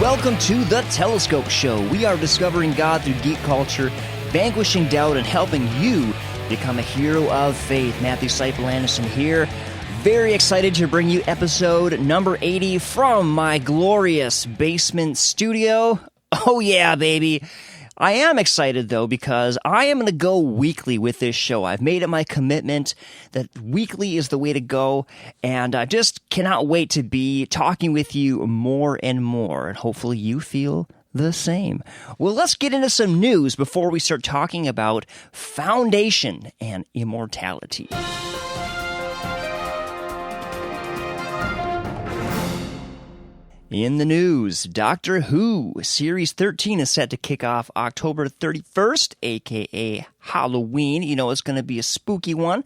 Welcome to The Telescope Show. We are discovering God through geek culture, vanquishing doubt, and helping you become a hero of faith. Matthew Seipel Anderson here. Very excited to bring you episode number 80 from my glorious basement studio. Oh yeah, baby. I am excited, though, because I am going to go weekly with this show. I've made it my commitment that weekly is the way to go, and I just cannot wait to be talking with you more and more, and hopefully you feel the same. Well, let's get into some news before we start talking about foundation and immortality. In the news, Doctor Who Series 13 is set to kick off October 31st, aka Halloween. You know it's going to be a spooky one.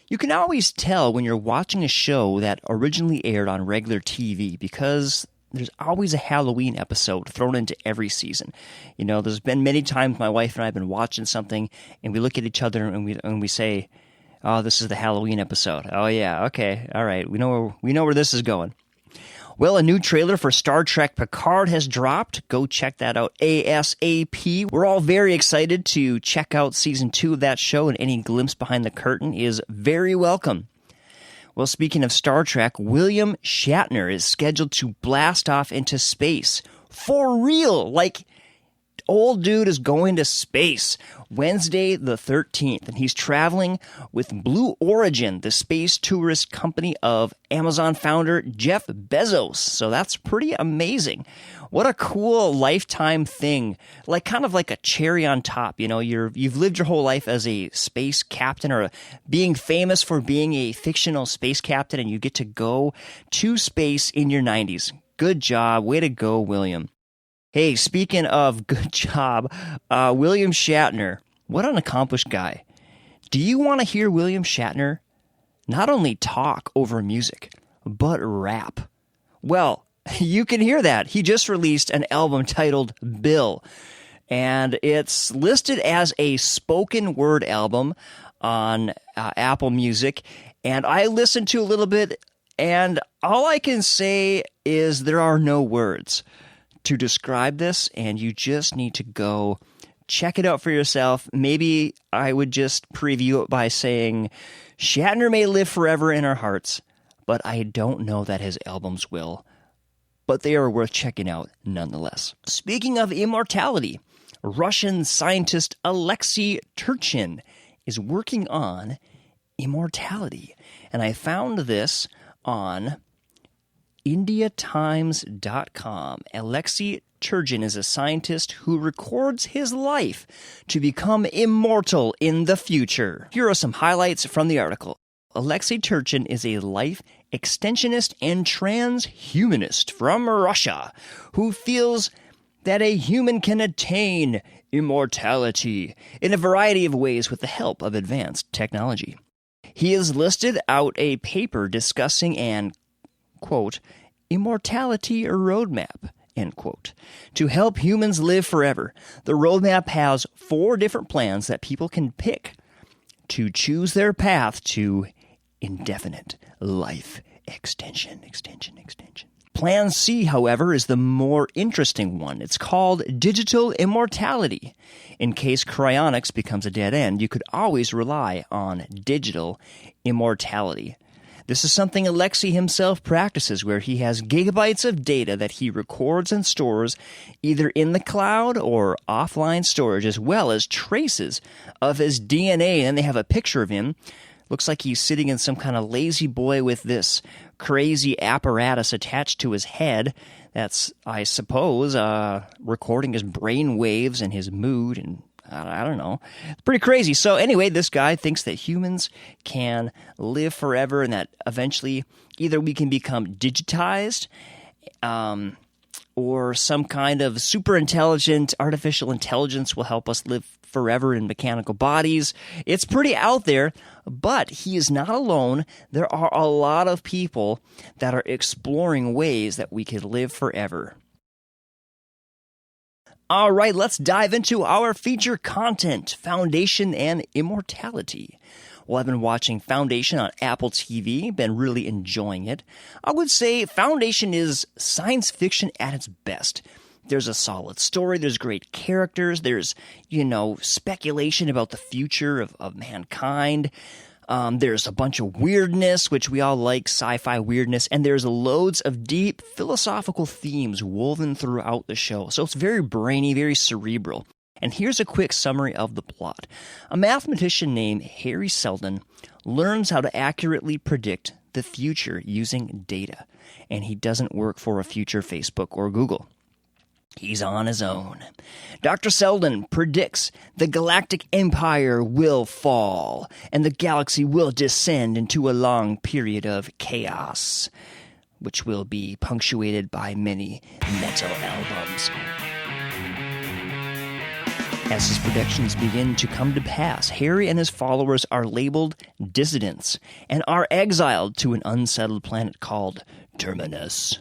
You can always tell when you're watching a show that originally aired on regular TV because there's always a Halloween episode thrown into every season. You know, there's been many times my wife and I have been watching something and we look at each other and we say, "Oh, this is the Halloween episode. Oh yeah, okay, all right, we know where this is going." Well, a new trailer for Star Trek Picard has dropped. Go check that out ASAP. We're all very excited to check out Season 2 of that show, and any glimpse behind the curtain is very welcome. Well, speaking of Star Trek, William Shatner is scheduled to blast off into space. For real! Like, old dude is going to space Wednesday the 13th, and he's traveling with Blue Origin, the space tourist company of Amazon founder Jeff Bezos. So that's pretty amazing. What a cool lifetime thing. Kind of like a cherry on top. You know, you've lived your whole life as a space captain or being famous for being a fictional space captain, and you get to go to space in your 90s. Good job. Way to go, William. Hey, speaking of good job, William Shatner, what an accomplished guy. Do you want to hear William Shatner not only talk over music, but rap? Well, you can hear that. He just released an album titled Bill, and it's listed as a spoken word album on Apple Music, and I listened to a little bit, and all I can say is there are no words to describe this, and you just need to go check it out for yourself. Maybe I would just preview it by saying, Shatner may live forever in our hearts, but I don't know that his albums will. But they are worth checking out nonetheless. Speaking of immortality, Russian scientist Alexei Turchin is working on immortality. And I found this on IndiaTimes.com. Alexei Turchin is a scientist who records his life to become immortal in the future. Here are some highlights from the article. Alexei Turchin is a life extensionist and transhumanist from Russia who feels that a human can attain immortality in a variety of ways with the help of advanced technology. He has listed out a paper discussing an quote, immortality roadmap, end quote, to help humans live forever. The roadmap has 4 different plans that people can pick to choose their path to indefinite life extension. Plan C, however, is the more interesting one. It's called digital immortality. In case cryonics becomes a dead end, you could always rely on digital immortality. This is something Alexei himself practices, where he has gigabytes of data that he records and stores either in the cloud or offline storage, as well as traces of his DNA. And they have a picture of him. Looks like he's sitting in some kind of lazy boy with this crazy apparatus attached to his head. That's, I suppose, recording his brain waves and his mood, and I don't know. It's pretty crazy. So anyway, this guy thinks that humans can live forever and that eventually either we can become digitized or some kind of super intelligent artificial intelligence will help us live forever in mechanical bodies. It's pretty out there, but he is not alone. There are a lot of people that are exploring ways that we could live forever. All right, let's dive into our feature content, Foundation and Immortality. Well, I've been watching Foundation on Apple TV, been really enjoying it. I would say Foundation is science fiction at its best. There's a solid story, there's great characters, there's, speculation about the future of mankind. There's a bunch of weirdness, which we all like, sci-fi weirdness, and there's loads of deep philosophical themes woven throughout the show. So it's very brainy, very cerebral. And here's a quick summary of the plot. A mathematician named Harry Seldon learns how to accurately predict the future using data, and he doesn't work for a future Facebook or Google. He's on his own. Dr. Seldon predicts the galactic empire will fall, and the galaxy will descend into a long period of chaos, which will be punctuated by many metal albums. As his predictions begin to come to pass, Harry and his followers are labeled dissidents and are exiled to an unsettled planet called Terminus,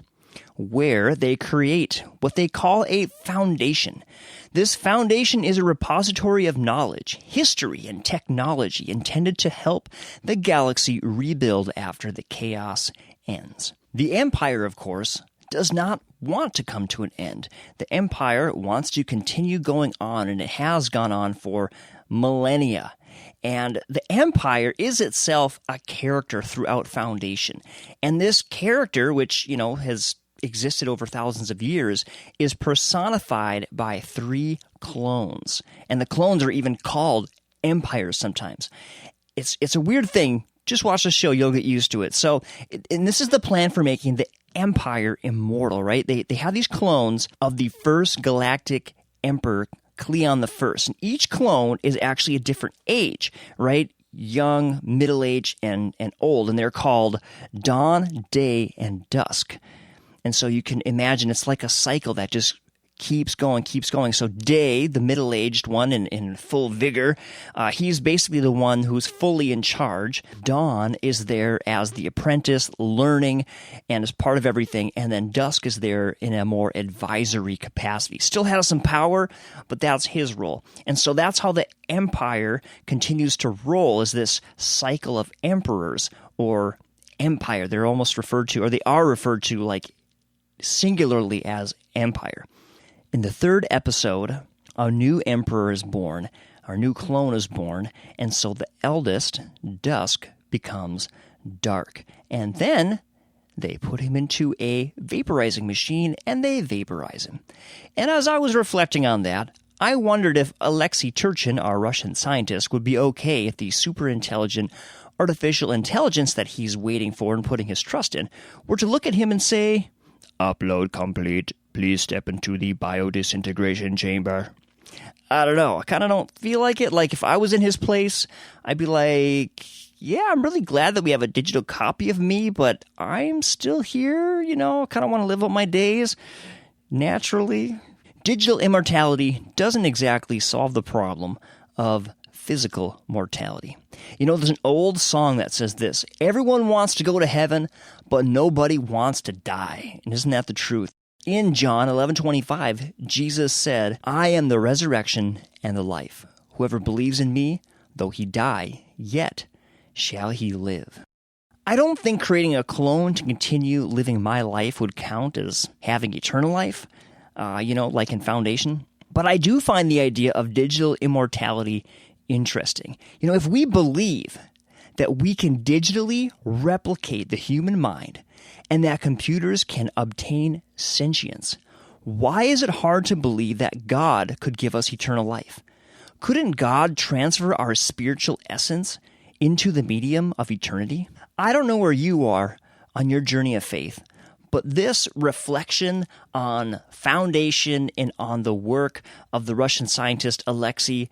where they create what they call a foundation. This foundation is a repository of knowledge, history, and technology intended to help the galaxy rebuild after the chaos ends. The Empire, of course, does not want to come to an end. The Empire wants to continue going on, and it has gone on for millennia. And the Empire is itself a character throughout Foundation. And this character, which, has existed over thousands of years, is personified by 3 clones. And the clones are even called empires sometimes. It's a weird thing. Just watch the show, you'll get used to it. So, and this is the plan for making the Empire immortal, right? They have these clones of the first galactic emperor, Cleon the First. And each clone is actually a different age, right? Young, middle-aged, and old. And they're called Dawn, Day, and Dusk. And so you can imagine it's like a cycle that just keeps going. So Day, the middle-aged one in full vigor, he's basically the one who's fully in charge. Dawn is there as the apprentice, learning, and is part of everything. And then Dusk is there in a more advisory capacity. Still has some power, but that's his role. And so that's how the Empire continues to roll, is this cycle of emperors or empire. They're almost referred to, or they are referred to like singularly as empire. In the 3rd episode, a new emperor is born, our new clone is born, and so the eldest, Dusk, becomes dark. And then they put him into a vaporizing machine, and they vaporize him. And as I was reflecting on that, I wondered if Alexei Turchin, our Russian scientist, would be okay if the super intelligent artificial intelligence that he's waiting for and putting his trust in were to look at him and say, "Upload complete. Please step into the biodisintegration chamber." I don't know. I kind of don't feel like it. Like, if I was in his place, I'd be like, yeah, I'm really glad that we have a digital copy of me, but I'm still here, kind of want to live out my days naturally. Digital immortality doesn't exactly solve the problem of physical mortality. There's an old song that says this: everyone wants to go to heaven, but nobody wants to die. And isn't that the truth? In John 11:25, Jesus said, "I am the resurrection and the life. Whoever believes in me, though he die, yet shall he live." I don't think creating a clone to continue living my life would count as having eternal life, like in Foundation. But I do find the idea of digital immortality interesting. If we believe that we can digitally replicate the human mind and that computers can obtain sentience, why is it hard to believe that God could give us eternal life? Couldn't God transfer our spiritual essence into the medium of eternity? I don't know where you are on your journey of faith, but this reflection on Foundation and on the work of the Russian scientist Alexei,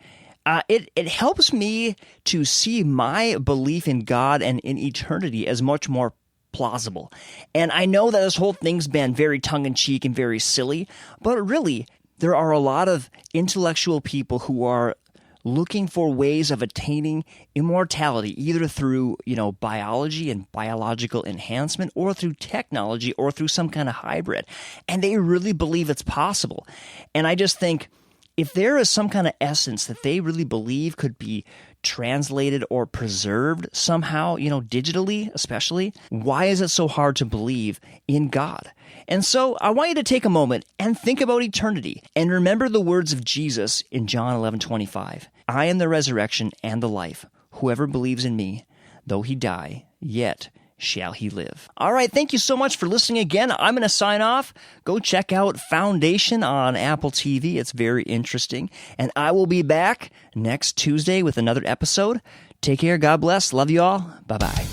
it helps me to see my belief in God and in eternity as much more plausible. And I know that this whole thing's been very tongue-in-cheek and very silly, but really, there are a lot of intellectual people who are looking for ways of attaining immortality, either through, biology and biological enhancement, or through technology, or through some kind of hybrid. And they really believe it's possible. And I just think, if there is some kind of essence that they really believe could be translated or preserved somehow, digitally especially? Why is it so hard to believe in God? And so I want you to take a moment and think about eternity and remember the words of Jesus in John 11:25. I am the resurrection and the life. Whoever believes in me, though he die, yet shall he live. All right, thank you so much for listening again. I'm going to sign off. Go check out Foundation on Apple TV. It's very interesting. And I will be back next Tuesday with another episode. Take care. God bless. Love you all. Bye-bye.